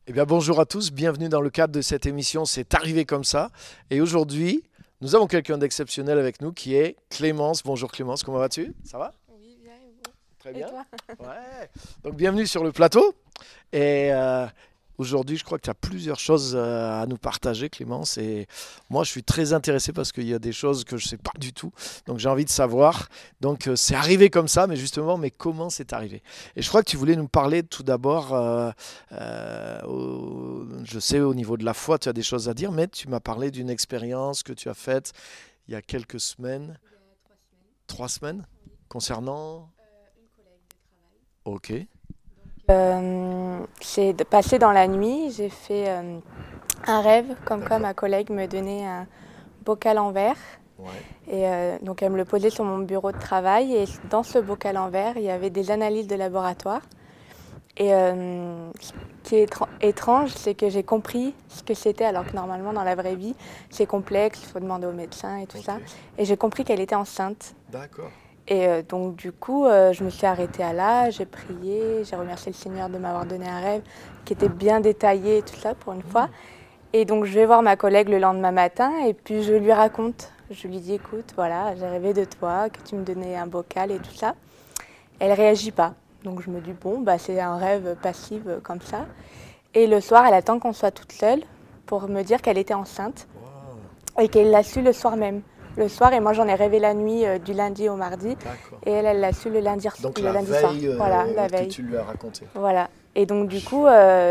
Eh bien, bonjour à tous, bienvenue dans le cadre de cette émission C'est arrivé comme ça. Et aujourd'hui, nous avons quelqu'un d'exceptionnel avec nous qui est Clémence. Bonjour Clémence, comment vas-tu? Ça va? Oui, bien, et vous? Très Et bien. toi? Ouais. Donc, bienvenue sur le plateau. Et aujourd'hui, je crois que tu as plusieurs choses à nous partager, Clémence. Et moi, je suis très intéressé parce qu'il y a des choses que je ne sais pas du tout. Donc, j'ai envie de savoir. Donc, c'est arrivé comme ça, mais justement, mais comment c'est arrivé? Et je crois que tu voulais nous parler tout d'abord, je sais, au niveau de la foi, tu as des choses à dire, mais tu m'as parlé d'une expérience que tu as faite il y a quelques semaines, Il y a 3 semaines, 3 semaines, oui. concernant... Une collègue de travail. Ok, C'est passé dans la nuit, j'ai fait un rêve, comme quoi d'accord. ma collègue me donnait un bocal en verre. Ouais, Et donc elle me le posait sur mon bureau de travail. Et dans ce bocal en verre, il y avait des analyses de laboratoire. Et ce qui est étrange, c'est que j'ai compris ce que c'était, alors que normalement dans la vraie vie, c'est complexe, il faut demander au médecin et tout ok, ça. Et j'ai compris qu'elle était enceinte. d'accord. Et donc du coup, je me suis arrêtée à là, j'ai prié, j'ai remercié le Seigneur de m'avoir donné un rêve qui était bien détaillé et tout ça pour une fois. Hmm, Et donc je vais voir ma collègue le lendemain matin et puis je lui raconte. Je lui dis écoute, voilà, j'ai rêvé de toi, que tu me donnais un bocal et tout ça. Elle réagit pas. Donc je me dis bon, bah c'est un rêve passif comme ça. Et le soir, elle attend qu'on soit toute seule pour me dire qu'elle était enceinte wow, et qu'elle l'a su le soir même. Le soir, et moi j'en ai rêvé la nuit du lundi au mardi. d'accord. Et elle l'a su Donc le la lundi soir. veille Voilà, la que veille. tu lui as raconté. Voilà. Et donc du coup,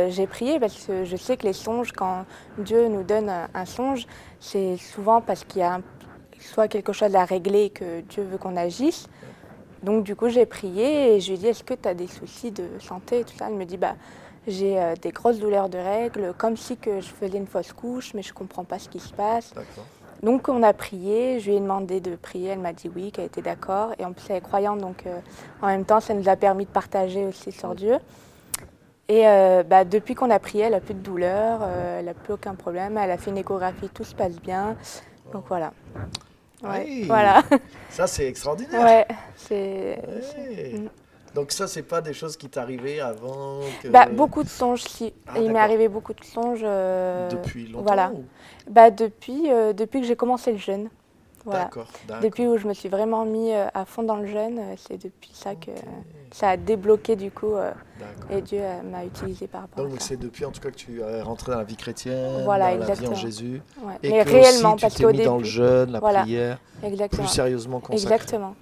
j'ai prié parce que je sais que les songes, quand Dieu nous donne un songe, c'est souvent parce qu'il y a soit quelque chose à régler et que Dieu veut qu'on agisse. Ouais. Donc du coup, j'ai prié et je lui ai dit, est-ce que tu as des soucis de santé et tout ça? Elle me dit, bah, j'ai des grosses douleurs de règles, comme si que je faisais une fausse couche, mais je comprends pas ce qui se passe. D'accord. Donc on a prié, je lui ai demandé de prier, elle m'a dit oui, qu'elle était d'accord. Et en plus elle est croyante, donc en même temps ça nous a permis de partager aussi sur Hmm. Dieu. Et bah, depuis qu'on a prié, elle n'a plus de douleur, elle n'a plus aucun problème, elle a fait une échographie, tout se passe bien. Donc Wow. voilà. Ouais, Hey, voilà. ça c'est extraordinaire. Ouais, c'est... Ouais. Mm. Donc ça, c'est pas des choses qui t'arrivaient avant Bah, que... beaucoup de songes, si. Ah Il m'est d'accord. arrivé beaucoup de songes. Depuis longtemps Voilà. ou... Bah, depuis que j'ai commencé le jeûne. Voilà. D'accord, Depuis d'accord. où je me suis vraiment mis à fond dans le jeûne, c'est depuis ça que Ok, ça a débloqué du coup d'accord. et Dieu m'a utilisé par rapport à Donc ça. c'est depuis en tout cas que tu es rentré dans la vie chrétienne, Voilà, dans la vie en exactement. Jésus, Ouais. et Mais que aussi réellement, tu parce t'es qu'au mis dans le début, jeûne, la voilà, prière, plus exactement. sérieusement consacré. Exactement.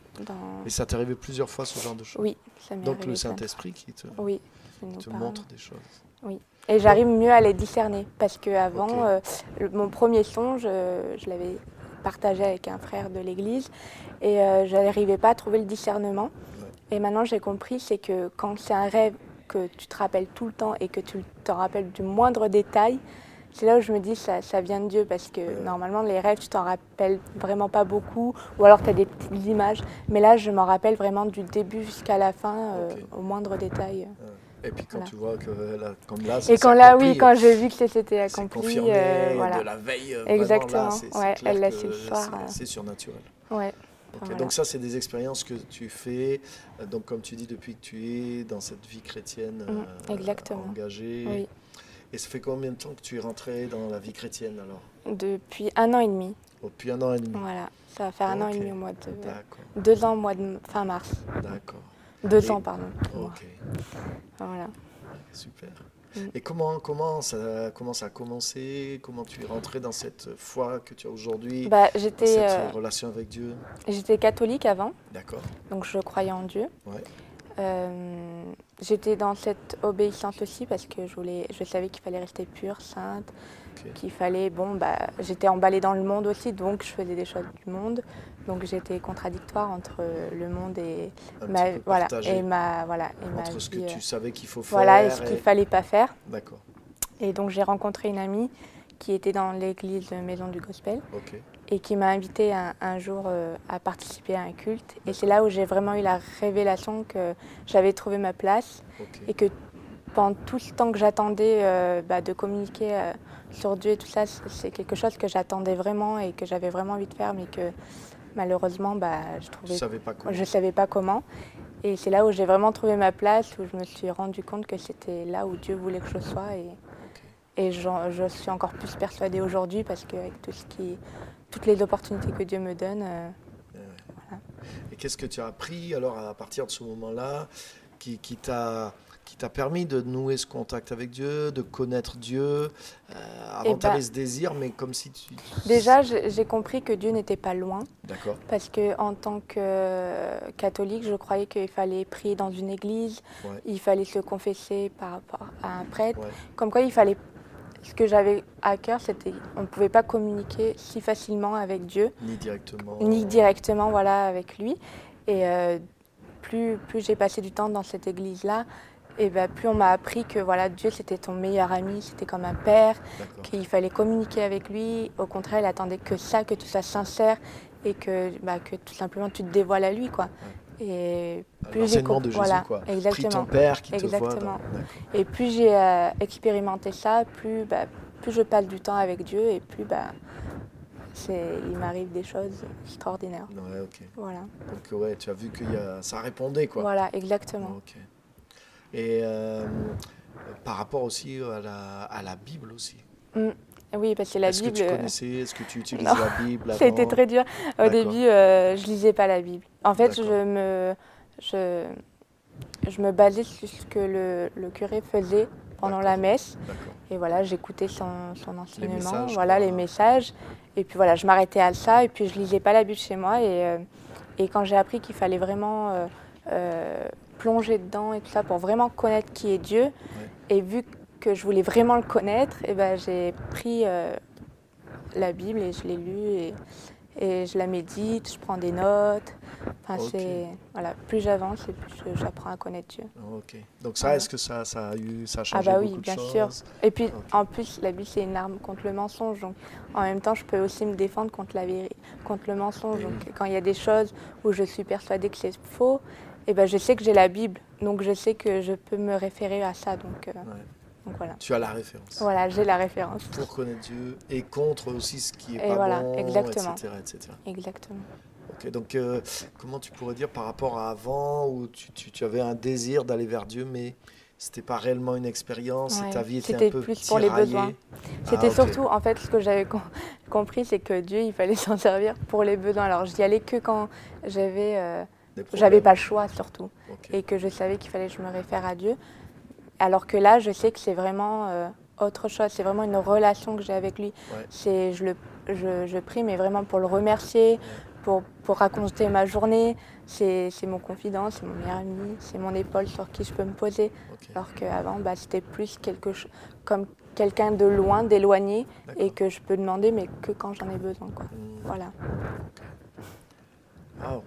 Et ça t'est arrivé plusieurs fois ce genre de choses. Oui, ça m'est Donc le arrivé plein de fois. Saint-Esprit Oui, il qui nous te parle. montre des choses. Oui. Et Donc, j'arrive mieux à les discerner parce ok, qu'avant, mon premier songe, je l'avais partagé avec un frère de l'église et je n'arrivais pas à trouver le discernement. ouais, Et maintenant, j'ai compris, c'est que quand c'est un rêve que tu te rappelles tout le temps et que tu te rappelles du moindre détail, c'est là où je me dis ça vient de Dieu parce que ouais, normalement, les rêves, tu t'en rappelles vraiment pas beaucoup ou alors tu as des petites images. Mais là, je m'en rappelle vraiment du début jusqu'à la fin, ok. au moindre détail. Et puis quand Voilà. tu vois que là, comme là, ça Et s'est quand là, oui, accompli, quand j'ai vu que c'était c'est accompli, confirmé de voilà. la veille, vraiment là, Exactement. c'est Ouais, elle clair l'a su le que soir. c'est surnaturel. Ouais. Enfin, Ok, voilà. donc ça, c'est des expériences que tu fais, donc comme tu dis, depuis que tu es dans cette vie chrétienne Exactement. engagée. Oui. Et ça fait combien de temps que tu es rentré dans la vie chrétienne alors? Depuis 1 an et demi. Oh, depuis 1 an et demi. Voilà. Ça va faire un an et Ok, demi au mois de. d'accord, 2 ans au mois de fin mars. d'accord. 2 ans, Et pardon. Moi. ok, Enfin, voilà. super. Mm. Et comment ça a commencé? Comment tu es rentré dans cette foi que tu as aujourd'hui, Bah, dans cette relation avec Dieu? j'étais catholique avant, D'accord, donc je croyais en Dieu. ouais, Euh, J'étais dans cette obéissance aussi parce que je savais qu'il fallait rester pure, sainte, ok. qu'il fallait, bon, bah, j'étais emballée dans le monde aussi, donc je faisais des choses du monde. Donc j'étais contradictoire entre le monde et Un petit ma, peu voilà, et partagé ma entre ce que vie, tu savais qu'il faut voilà, et ce faire qu'il et... fallait pas faire. D'accord, Et donc j'ai rencontré une amie qui était dans l'église Maison du Gospel ok, et qui m'a invitée un jour à participer à un culte. Et c'est d'accord, là où j'ai vraiment eu la révélation que j'avais trouvé ma place ok. et que pendant tout ce temps que j'attendais de communiquer sur Dieu et tout ça, c'est quelque chose que j'attendais vraiment et que j'avais vraiment envie de faire, mais que malheureusement, Tu savais pas je comment. ne savais pas comment. Et c'est là où j'ai vraiment trouvé ma place, où je me suis rendu compte que c'était là où Dieu voulait que je sois. Et je suis encore plus persuadée aujourd'hui parce qu'avec toutes les opportunités que Dieu me donne, voilà. Et qu'est-ce que tu as appris alors à partir de ce moment-là qui t'a permis de nouer ce contact avec Dieu, de connaître Dieu. Avant, tu avais ce désir, mais comme si tu... Déjà, j'ai compris que Dieu n'était pas loin. D'accord. Parce qu'en tant que catholique, je croyais qu'il fallait prier dans une église, Ouais. il fallait se confesser par rapport à un prêtre. Ouais. Comme quoi, il fallait... Ce que j'avais à cœur, c'était qu'on ne pouvait pas communiquer si facilement avec Dieu. Ni directement, voilà, avec lui. Et plus j'ai passé du temps dans cette église-là, et ben, plus on m'a appris que voilà, Dieu c'était ton meilleur ami, c'était comme un père, qu'il fallait communiquer avec lui. Au contraire, il attendait que ça, que tu sois sincère et que tout simplement tu te dévoiles à lui, quoi. Ouais. Et plus l'enseignement de Jésus, voilà, quoi. Exactement. Prie ton père qui exactement. te voit. Et plus j'ai expérimenté ça, plus je passe du temps avec Dieu et plus il m'arrive des choses extraordinaires. Ouais, ok. Voilà. Donc ouais, tu as vu que ça répondait, quoi. Voilà, exactement. Ok. Et par rapport aussi à la Bible aussi. Oui, parce que la Bible... Est-ce que tu connaissais, est-ce que tu utilisais la Bible avant? C'était très dur. Au début, je lisais pas la Bible. En fait, je me basais sur ce que le curé faisait pendant la messe. Et voilà, j'écoutais son enseignement, les messages. Et puis voilà, je m'arrêtais à ça et puis je lisais pas la Bible chez moi. Et quand j'ai appris qu'il fallait vraiment plonger dedans et tout ça pour vraiment connaître qui est Dieu, et vu que je voulais vraiment le connaître, et ben, j'ai pris la Bible et je l'ai lue et je la médite, je prends des notes. Enfin, voilà, plus j'avance et plus j'apprends à connaître Dieu. Ok. Donc ça, est-ce que ça a changé beaucoup de choses? Bien sûr. Et puis en plus, la Bible c'est une arme contre le mensonge. Donc en même temps, je peux aussi me défendre contre le mensonge. Donc quand il y a des choses où je suis persuadée que c'est faux, et ben je sais que j'ai la Bible, donc je sais que je peux me référer à ça. Donc voilà. Tu as la référence. Voilà, j'ai la référence. Pour connaître Dieu et contre aussi ce qui est et pas voilà, bon, exactement. etc. Exactement. Ok, donc comment tu pourrais dire par rapport à avant où tu avais un désir d'aller vers Dieu, mais c'était pas réellement une expérience et ta vie était un peu plus tiraillée. Pour les besoins. C'était surtout, en fait, ce que j'avais compris, c'est que Dieu, il fallait s'en servir pour les besoins. Alors, j'y allais que quand j'avais pas le choix, surtout. Et que je savais qu'il fallait que je me réfère à Dieu. Alors que là, je sais que c'est vraiment autre chose. C'est vraiment une relation que j'ai avec lui. Je prie, mais vraiment pour le remercier, pour raconter ma journée. C'est mon confident, c'est mon meilleur ami, c'est mon épaule sur qui je peux me poser. Alors qu'avant, c'était plus comme quelqu'un de loin, d'éloigné, et que je peux demander, mais que quand j'en ai besoin, quoi. Voilà. Wow.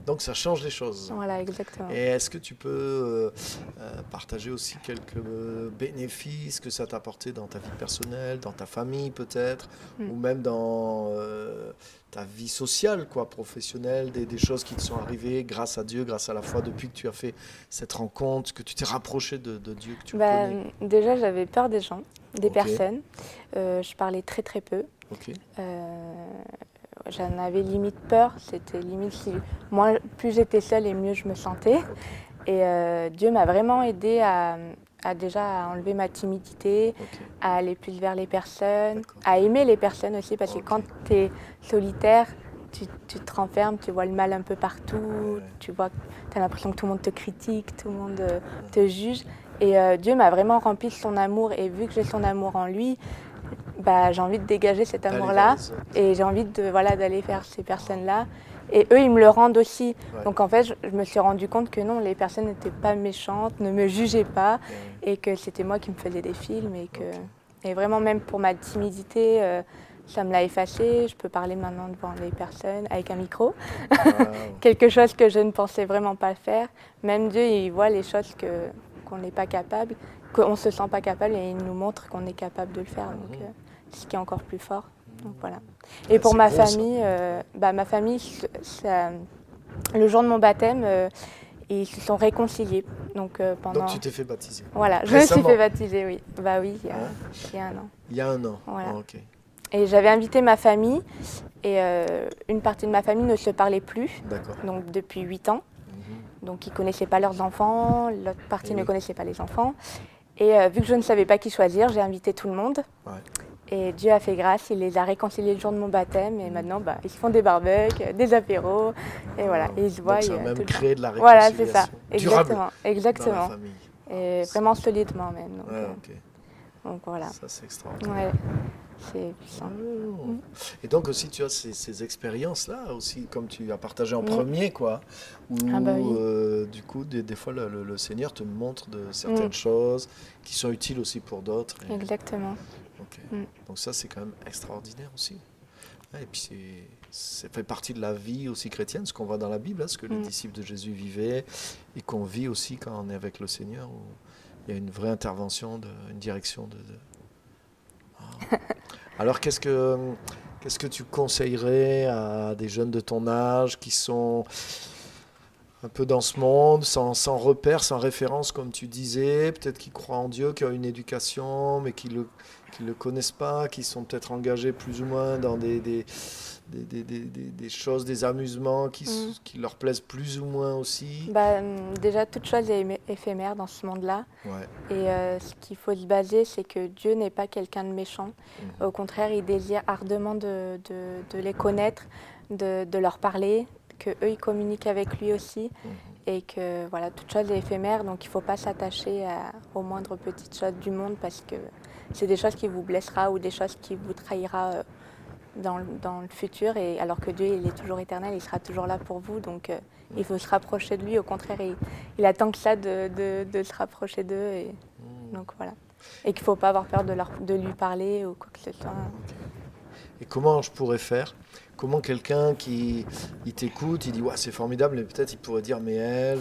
Donc ça change les choses. Voilà, exactement. Et est-ce que tu peux partager aussi quelques bénéfices que ça t'a apporté dans ta vie personnelle, dans ta famille peut-être, ou même dans ta vie sociale, quoi, professionnelle, des choses qui te sont arrivées grâce à Dieu, grâce à la foi, depuis que tu as fait cette rencontre, que tu t'es rapproché de Dieu, que tu le connais? Déjà, j'avais peur des gens, des personnes. Je parlais très très peu. J'en avais limite peur, c'était limite plus j'étais seule et mieux je me sentais. Et Dieu m'a vraiment aidée à enlever ma timidité, à aller plus vers les personnes, à aimer les personnes aussi, parce que quand tu es solitaire, tu te renfermes, tu vois le mal un peu partout, tu as l'impression que tout le monde te critique, tout le monde te juge. Et Dieu m'a vraiment rempli de son amour, et vu que j'ai son amour en lui, j'ai envie de dégager cet amour-là et j'ai envie d'aller vers ces personnes-là. Et eux, ils me le rendent aussi. Donc en fait, je me suis rendu compte que non, les personnes n'étaient pas méchantes, ne me jugeaient pas, et que c'était moi qui me faisais des films. Et vraiment, même pour ma timidité, ça me l'a effacé. Je peux parler maintenant devant les personnes avec un micro. Quelque chose que je ne pensais vraiment pas faire. Même Dieu, il voit les choses qu'on n'est pas capable, qu'on ne se sent pas capable, et il nous montre qu'on est capable de le faire. Donc, ce qui est encore plus fort. Donc voilà. Et pour ma famille, le jour de mon baptême, ils se sont réconciliés. Donc tu t'es fait baptiser? Voilà, je me suis fait baptiser, oui. Oui, il y a un an. Il y a un an, voilà. Et j'avais invité ma famille, et une partie de ma famille ne se parlait plus, donc depuis 8 ans. Donc ils ne connaissaient pas leurs enfants, l'autre partie ne connaissait pas les enfants. Et vu que je ne savais pas qui choisir, j'ai invité tout le monde. Ouais. Et Dieu a fait grâce, il les a réconciliés le jour de mon baptême. Et maintenant, ils se font des barbecues, des apéros. Et voilà, et ils se voient. Donc ça a même créé de la voilà, réconciliation. c'est ça. Durable Exactement. Exactement. dans la famille. Et vraiment solidement même. Donc, Ouais, ok. donc voilà. Ça, c'est extraordinaire. Ouais, c'est puissant. Et donc aussi, tu as ces expériences-là aussi, comme tu as partagé en premier, quoi, où oui. du coup, des fois, le Seigneur te montre de certaines choses qui sont utiles aussi pour d'autres. Exactement. Okay. Donc ça, c'est quand même extraordinaire aussi. Et puis ça fait partie de la vie aussi chrétienne, ce qu'on voit dans la Bible, ce que les disciples de Jésus vivaient et qu'on vit aussi quand on est avec le Seigneur, où il y a une vraie intervention, une direction Alors qu'est-ce que tu conseillerais à des jeunes de ton âge qui sont un peu dans ce monde, sans repère, sans référence, comme tu disais, peut-être qui croient en Dieu, qui ont une éducation, mais qui le connaissent pas, qui sont peut-être engagés plus ou moins dans des choses, des amusements qui leur plaisent plus ou moins aussi. Déjà, toute chose est éphémère dans ce monde-là. Ouais. Et ce qu'il faut se baser, c'est que Dieu n'est pas quelqu'un de méchant. Au contraire, il désire ardemment de les connaître, de leur parler, qu'eux, ils communiquent avec lui aussi. Et que voilà, toute chose est éphémère, donc il ne faut pas s'attacher aux moindres petites choses du monde parce que c'est des choses qui vous blessera ou des choses qui vous trahira dans le futur. Et alors que Dieu, il est toujours éternel, il sera toujours là pour vous. Donc il faut se rapprocher de lui. Au contraire, il attend que ça de se rapprocher d'eux. Et donc voilà. Et qu'il ne faut pas avoir peur de lui parler ou quoi que ce soit. Et comment je pourrais faire ? Comment quelqu'un qui t'écoute, il dit ouais, c'est formidable, mais peut-être il pourrait dire mais elle,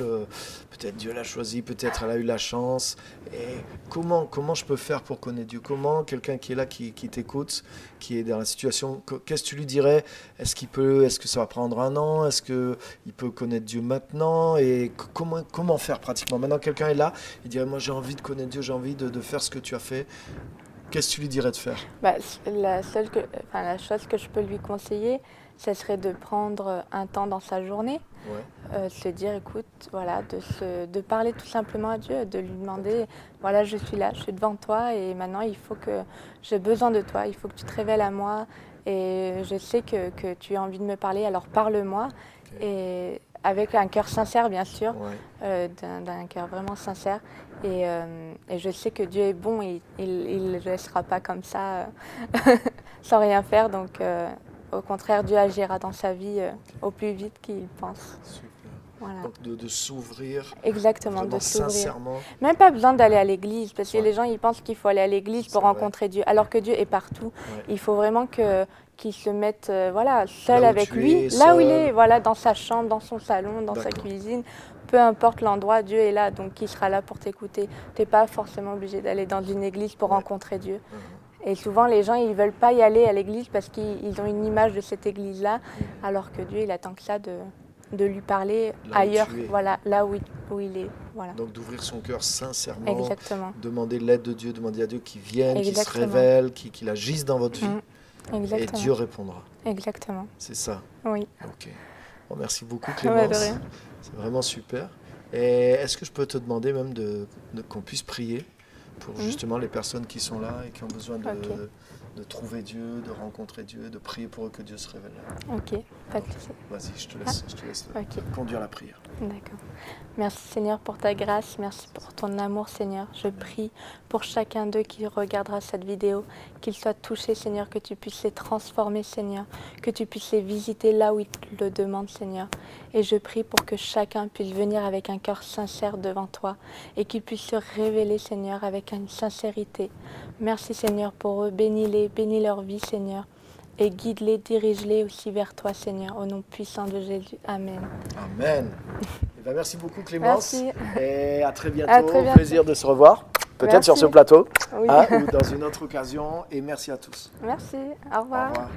peut-être Dieu l'a choisi, peut-être elle a eu la chance. Et comment je peux faire pour connaître Dieu ? Comment quelqu'un qui est là, qui t'écoute, qui est dans la situation, qu'est-ce que tu lui dirais ? Est-ce que ça va prendre un an ? Est-ce qu'il peut connaître Dieu maintenant ? Et comment faire pratiquement ? Maintenant quelqu'un est là, il dirait moi j'ai envie de connaître Dieu, j'ai envie de faire ce que tu as fait. Qu'est-ce que tu lui dirais de faire ? La chose que je peux lui conseiller, ce serait de prendre un temps dans sa journée, se dire, écoute, voilà, de parler tout simplement à Dieu, de lui demander, voilà, je suis là, je suis devant toi et maintenant j'ai besoin de toi, il faut que tu te révèles à moi et je sais que tu as envie de me parler, alors parle-moi. Et avec un cœur sincère, bien sûr, d'un cœur vraiment sincère. Et je sais que Dieu est bon et il ne le laissera pas comme ça, sans rien faire. Donc, au contraire, Dieu agira dans sa vie au plus vite qu'il pense. Super. Voilà. Donc, de s'ouvrir. Exactement, de s'ouvrir. Sincèrement. Même pas besoin d'aller à l'église, parce que les gens, ils pensent qu'il faut aller à l'église pour rencontrer Dieu, alors que Dieu est partout. Il faut vraiment qu'il se mette seul avec lui, là où il est, voilà, dans sa chambre, dans son salon, dans sa cuisine. Peu importe l'endroit, Dieu est là, donc il sera là pour t'écouter. Tu n'es pas forcément obligé d'aller dans une église pour rencontrer Dieu. Et souvent, les gens, ils ne veulent pas y aller à l'église parce qu'ils ont une image de cette église-là, alors que Dieu, il attend que ça de lui parler là ailleurs, voilà, là où il est. Voilà. Donc d'ouvrir son cœur sincèrement, exactement. Demander l'aide de Dieu, demander à Dieu qu'il vienne, qu'il se révèle, qu'il agisse dans votre vie. Exactement. Et Dieu répondra. Exactement. C'est ça. Oui. Ok. Bon, merci beaucoup Clémence. C'est vraiment super. Et est-ce que je peux te demander même qu'on puisse prier pour justement les personnes qui sont là et qui ont besoin de trouver Dieu, de rencontrer Dieu, de prier pour eux que Dieu se révèle. Ok, pas de souci. Vas-y, je te laisse conduire la prière. D'accord. Merci Seigneur pour ta grâce, merci pour ton amour Seigneur. Je prie pour chacun d'eux qui regardera cette vidéo, qu'ils soient touchés Seigneur, que tu puisses les transformer Seigneur, que tu puisses les visiter là où ils te le demandent Seigneur. Et je prie pour que chacun puisse venir avec un cœur sincère devant toi et qu'il puisse se révéler Seigneur avec une sincérité. Merci Seigneur pour eux, bénis-les, bénis leur vie Seigneur. Et guide-les, dirige-les aussi vers toi, Seigneur, au nom puissant de Jésus. Amen. Amen. Merci beaucoup, Clémence. Merci. Et à très bientôt. Au plaisir de se revoir. Peut-être sur ce plateau ou dans une autre occasion. Et merci à tous. Merci. Au revoir. Au revoir.